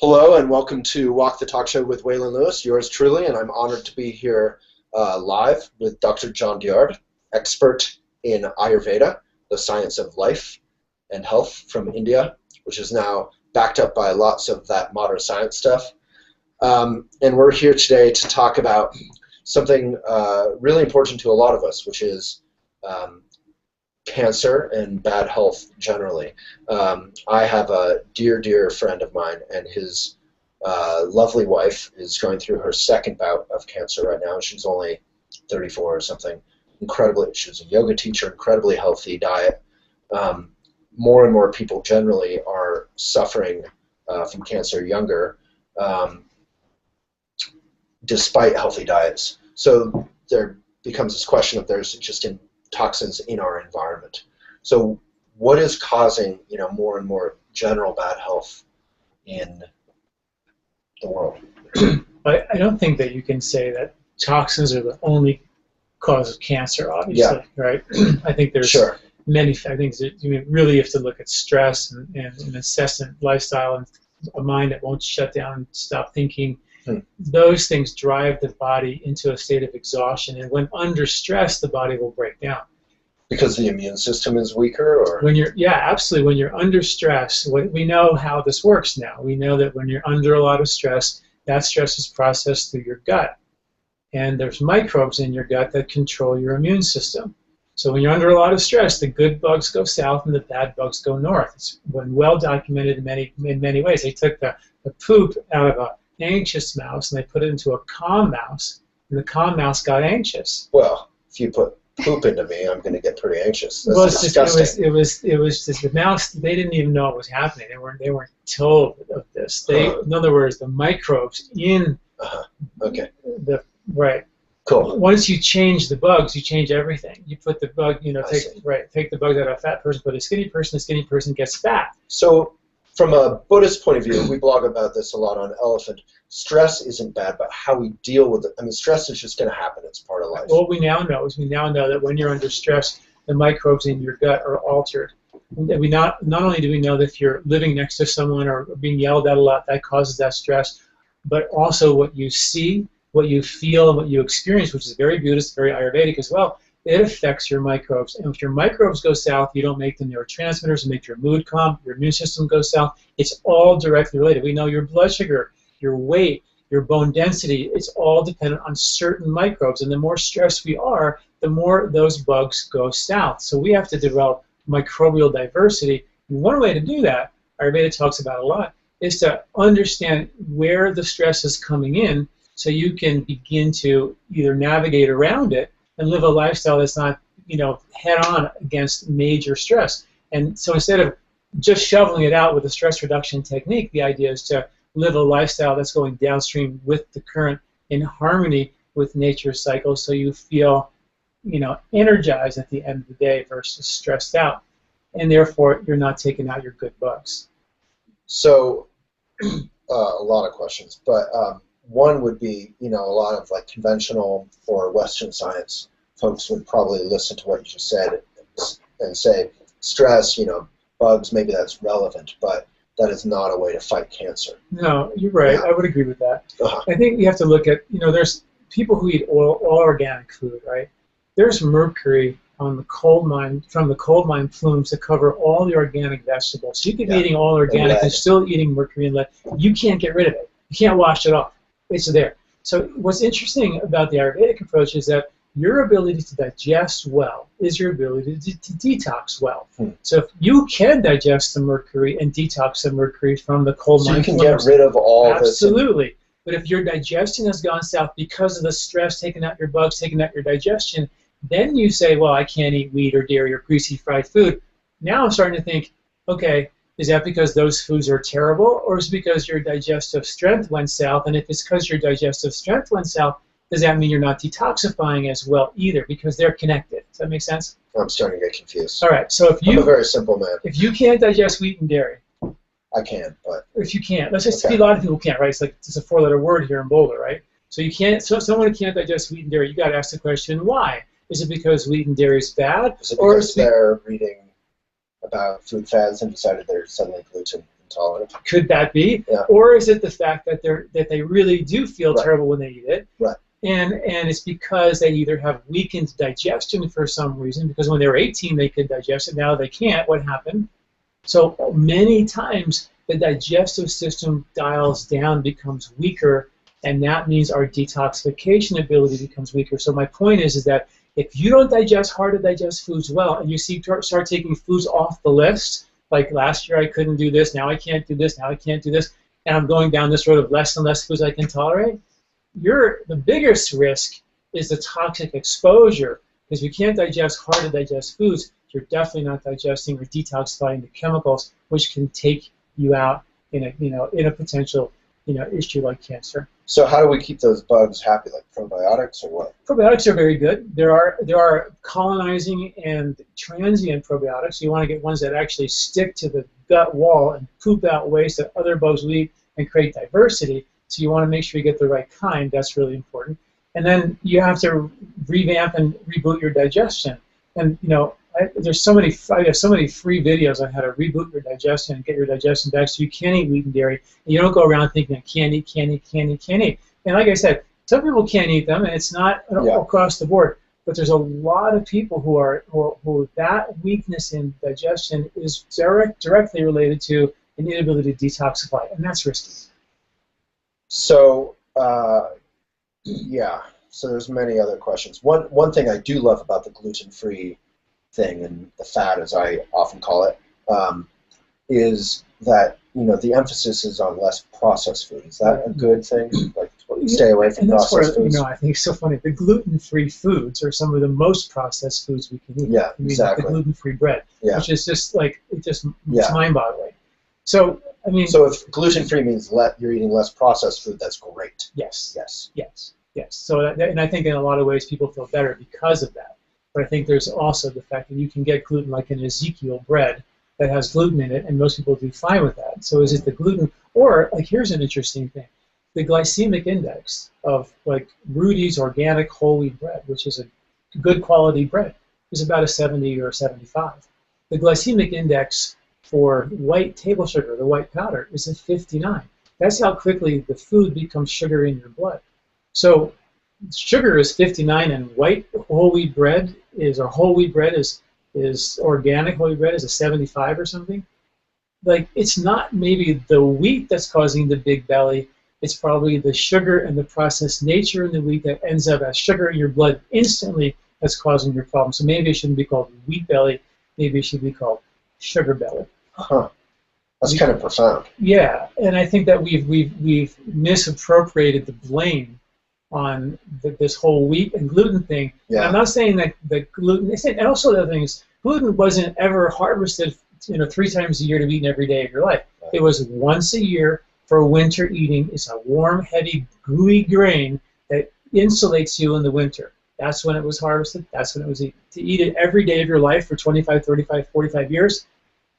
Hello and welcome to Walk the Talk Show with Waylon Lewis, yours truly, and I'm honored to be here live with Dr. John Douillard, expert in Ayurveda, the science of life and health from India, which is now backed up by lots of that modern science stuff. And we're here today to talk about something really important to a lot of us, which is cancer and bad health generally. I have a dear friend of mine, and his lovely wife is going through her second bout of cancer right now. She's only 34 or something. She was a yoga teacher, incredibly healthy diet. More and more people generally are suffering from cancer younger, despite healthy diets. So there becomes this question of there's just toxins in our environment. So what is causing, more and more general bad health in the world? I don't think that you can say that toxins are the only cause of cancer, obviously, right? I think there's many things that you really have to look at stress and an incessant lifestyle and a mind that won't shut down and stop thinking. Those things drive the body into a state of exhaustion, and when under stress, the body will break down. Because the immune system is weaker, or absolutely. When you're under stress, we know how this works now. We know that when you're under a lot of stress, that stress is processed through your gut, and there's microbes in your gut that control your immune system. So when you're under a lot of stress, the good bugs go south and the bad bugs go north. It's been well documented in many ways. They took the poop out of a anxious mouse and they put it into a calm mouse, and the calm mouse got anxious. Well, if you put poop into me, I'm going to get pretty anxious. That's disgusting. It was just the mouse. They didn't even know what was happening. They weren't told of this. In other words, the microbes in Cool. Once you change the bugs, you change everything. You put the bug, take the bugs out of a fat person, put a skinny person gets fat. So from a Buddhist point of view, we blog about this a lot on Elephant. Stress isn't bad, but how we deal with it. I mean, stress is just going to happen. It's part of life. What we now know that when you're under stress, the microbes in your gut are altered. Not only do we know that if you're living next to someone or being yelled at a lot, that causes that stress, but also what you see, what you feel, and what you experience, which is very Buddhist, very Ayurvedic as well, it affects your microbes. And if your microbes go south, you don't make the neurotransmitters and make your mood calm, your immune system goes south. It's all directly related. We know your blood sugar, your weight, your bone density, it's all dependent on certain microbes. And the more stressed we are, the more those bugs go south. So we have to develop microbial diversity. And one way to do that, Ayurveda talks about a lot, is to understand where the stress is coming in so you can begin to either navigate around it and live a lifestyle that's not, head-on against major stress. And so instead of just shoveling it out with a stress reduction technique, the idea is to live a lifestyle that's going downstream with the current, in harmony with nature's cycles, so you feel, energized at the end of the day versus stressed out, and therefore you're not taking out your good bugs. So, a lot of questions, but one would be, a lot of like conventional or Western science folks would probably listen to what you just said and say, stress, bugs, maybe that's relevant, but that is not a way to fight cancer. No, you're right. Yeah. I would agree with that. I think you have to look at, there's people who eat all organic food, right? There's mercury on the coal mine, from the coal mine plumes that cover all the organic vegetables. So you could be eating all organic and still eating mercury and lead. You can't get rid of it. You can't wash it off. It's there. So what's interesting about the Ayurvedic approach is that your ability to digest well is your ability to detox well. So if you can digest the mercury and detox the mercury from the coal mine, you can get rid of all this. Absolutely. But if your digestion has gone south because of the stress, taking out your bugs, taking out your digestion, then you say, well, I can't eat wheat or dairy or greasy fried food. Now I'm starting to think, okay, is that because those foods are terrible, or is it because your digestive strength went south? And if it's because your digestive strength went south, does that mean you're not detoxifying as well either? Because they're connected. Does that make sense? I'm starting to get confused. All right. So I'm a very simple man. If you can't digest wheat and dairy, I can, but if you can't, let's just a lot of people can't, right? It's like it's a four-letter word here in Boulder, right? So you can't. So someone who can't digest wheat and dairy, you got to ask the question, why? Is it because wheat and dairy is bad, is it because they're reading about food fads and decided they're suddenly gluten intolerant. Could that be? Yeah. Or is it the fact that they really do feel Right. terrible when they eat it? Right. And it's because they either have weakened digestion for some reason, because when they were 18 they could digest it, now they can't. What happened? So many times the digestive system dials down, becomes weaker, and that means our detoxification ability becomes weaker. So my point is that if you don't digest hard to digest foods well, and you start taking foods off the list, like last year I couldn't do this, now I can't do this, now I can't do this, and I'm going down this road of less and less foods I can tolerate, the biggest risk is the toxic exposure, because if you can't digest hard to digest foods, you're definitely not digesting or detoxifying the chemicals, which can take you out in a potential issue like cancer. So how do we keep those bugs happy, like probiotics or what? Probiotics are very good. There are colonizing and transient probiotics. You want to get ones that actually stick to the gut wall and poop out waste that other bugs will eat and create diversity. So you want to make sure you get the right kind. That's really important. And then you have to revamp and reboot your digestion. And there's so many. I have so many free videos on how to reboot your digestion and get your digestion back, so you can eat wheat and dairy. And you don't go around thinking I can't eat, can't eat, can't eat, can't eat. And like I said, some people can't eat them, and it's not across the board. But there's a lot of people who that weakness in digestion is directly related to an inability to detoxify, and that's risky. So yeah. So there's many other questions. One thing I do love about the gluten-free thing, and the fad as I often call it, is that the emphasis is on less processed food. Is that a good thing? Like stay away from processed foods. I think it's so funny. The gluten-free foods are some of the most processed foods we can eat. Yeah, exactly. The gluten-free bread, which is just like it's mind-boggling. So so if gluten-free means you're eating less processed food, that's great. Yes. Yes. Yes. Yes. So and I think in a lot of ways people feel better because of that. But I think there's also the fact that you can get gluten like an Ezekiel bread that has gluten in it, and most people do fine with that. So is it the gluten, or like here's an interesting thing: the glycemic index of like Rudy's organic whole wheat bread, which is a good quality bread, is about a 70 or a 75. The glycemic index for white table sugar, the white powder, is a 59. That's how quickly the food becomes sugar in your blood. So sugar is 59, and white whole wheat bread is organic whole wheat bread is a 75 or something. Like, it's not maybe the wheat that's causing the big belly. It's probably the sugar and the processed nature in the wheat that ends up as sugar in your blood instantly that's causing your problem. So maybe it shouldn't be called wheat belly. Maybe it should be called sugar belly. Huh. That's kind of profound. Yeah, and I think that we've misappropriated the blame on this whole wheat and gluten thing. Yeah. And I'm not saying that the gluten, and also the other thing is, gluten wasn't ever harvested 3 times a year to be eaten every day of your life. Right. It was once a year for winter eating. It's a warm, heady, gooey grain that insulates you in the winter. That's when it was harvested. That's when it was eaten. To eat it every day of your life for 25, 35, 45 years,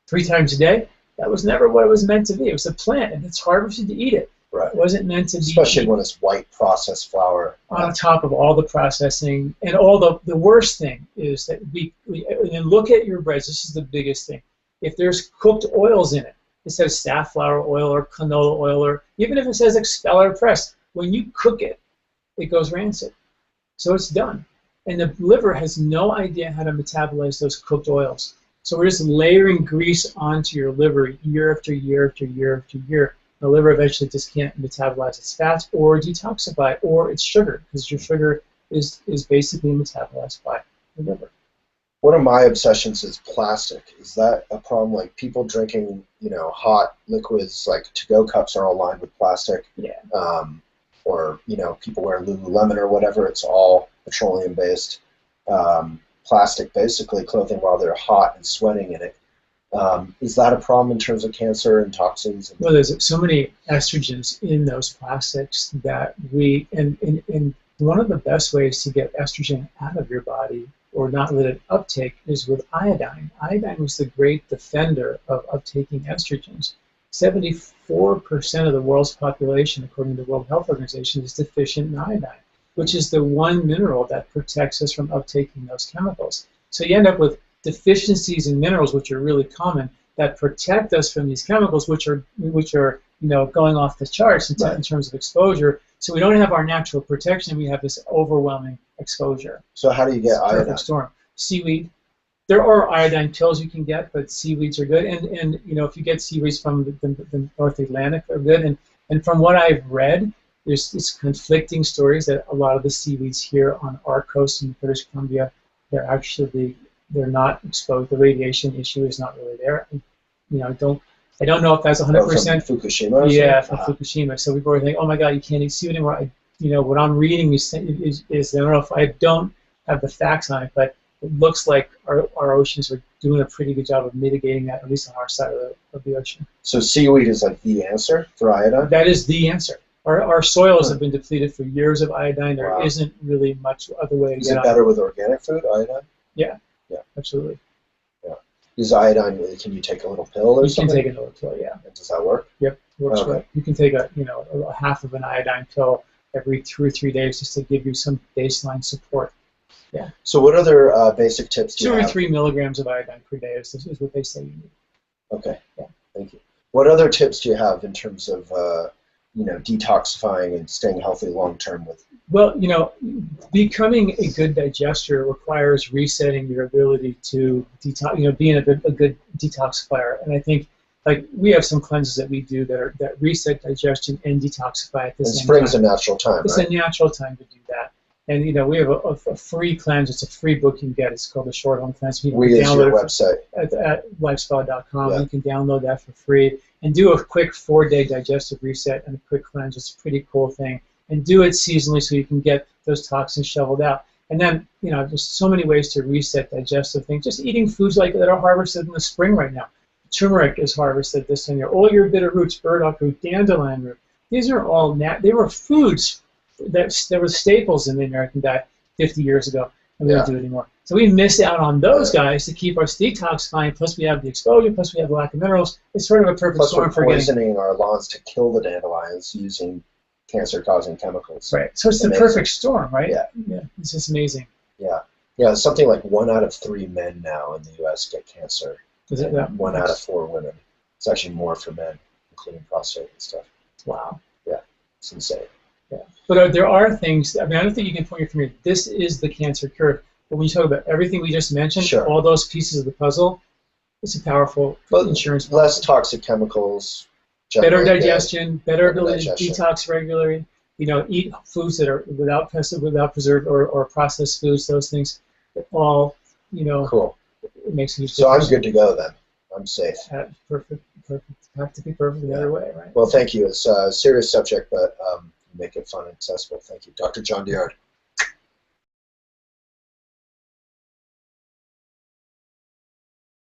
3 times a day, that was never what it was meant to be. It was a plant, and it's harvested to eat it. Right. It wasn't meant to be. Especially when it's white processed flour. On top of all the processing, and all the worst thing is that and look at your breads. This is the biggest thing. If there's cooked oils in it, it says safflower oil or canola oil, or even if it says expeller press, when you cook it, it goes rancid. So it's done. And the liver has no idea how to metabolize those cooked oils. So we're just layering grease onto your liver year after year after year after year. The liver eventually just can't metabolize its fats or detoxify, or its sugar, because your sugar is basically metabolized by the liver. One of my obsessions is plastic. Is that a problem? Like people drinking, hot liquids, like to-go cups are all lined with plastic. Yeah. Or people wear Lululemon or whatever. It's all petroleum-based plastic, basically clothing while they're hot and sweating in it. Is that a problem in terms of cancer and toxins? Well, there's so many estrogens in those plastics that and one of the best ways to get estrogen out of your body or not let it uptake is with iodine. Iodine was the great defender of uptaking estrogens. 74% of the world's population, according to the World Health Organization, is deficient in iodine, which is the one mineral that protects us from uptaking those chemicals. So you end up with deficiencies in minerals, which are really common, that protect us from these chemicals, which are going off the charts in terms of exposure. So we don't have our natural protection. We have this overwhelming exposure. So how do you get iodine? Perfect storm. Seaweed. There are iodine pills you can get, but seaweeds are good. And if you get seaweeds from the North Atlantic, they're good. And from what I've read, there's conflicting stories that a lot of the seaweeds here on our coast in British Columbia, they're not exposed. The radiation issue is not really there. I don't know if that's 100%. From Fukushima? Yeah, from Fukushima. So we were thinking, oh my God, you can't eat seaweed anymore. What I'm reading is I don't know if I don't have the facts on it, but it looks like our oceans are doing a pretty good job of mitigating that, at least on our side of the ocean. So seaweed is like the answer for iodine? That is the answer. Our soils have been depleted for years of iodine. There isn't really much other way to get it. Is it better with organic food, iodine? Yeah. Yeah, absolutely. Yeah. Is iodine, can you take a little pill or something? You can take a little pill, yeah. And does that work? Yep, works great. You can take a half of an iodine pill every 2 or 3 days just to give you some baseline support. Yeah. So what other basic tips do you have? 2 or 3 milligrams of iodine per day is what they say you need. Okay. Yeah. Thank you. What other tips do you have in terms of detoxifying and staying healthy long term with? Well, becoming a good digester requires resetting your ability to detox. Being a good detoxifier, and I think we have some cleanses that we do that reset digestion and detoxify at the same time. Spring's a natural time. It's a natural time to do that. And we have a free cleanse. It's a free book you can get. It's called the Short Home Cleanse. You can download your website at lifespa.com. Yeah. You can download that for free and do a quick 4-day digestive reset and a quick cleanse. It's a pretty cool thing. And do it seasonally so you can get those toxins shoveled out. And then there's so many ways to reset digestive things. Just eating foods that are harvested in the spring right now. Turmeric is harvested this time of year. All your bitter roots, burdock root, dandelion root. These are all they were foods. There were staples in the American diet 50 years ago, and we don't do it anymore. So we missed out on those guys to keep us detoxifying, plus we have the exposure, plus we have the lack of minerals. It's sort of a perfect storm for getting... Plus we're poisoning our lawns to kill the dandelions using cancer-causing chemicals. Right, so it's the perfect storm, right? Yeah. It's just amazing. Yeah, something like 1 out of 3 men now in the U.S. get cancer. Is it that? 1 out of 4 women. It's actually more for men, including prostate and stuff. Wow. Yeah, it's insane. Yeah, but there are things. I don't think you can point your finger. This is the cancer cure. But when you talk about everything we just mentioned, all those pieces of the puzzle, it's a powerful insurance. Less toxic chemicals. Better digestion, better ability to detox regularly. Eat foods that are without preserved or processed foods. Those things, all Cool. It makes a huge difference. So I'm good to go then. I'm safe. Perfect. Have to be perfect the other way, right? Well, thank you. It's a serious subject, but make it fun and accessible. Thank you, Dr. John Douillard.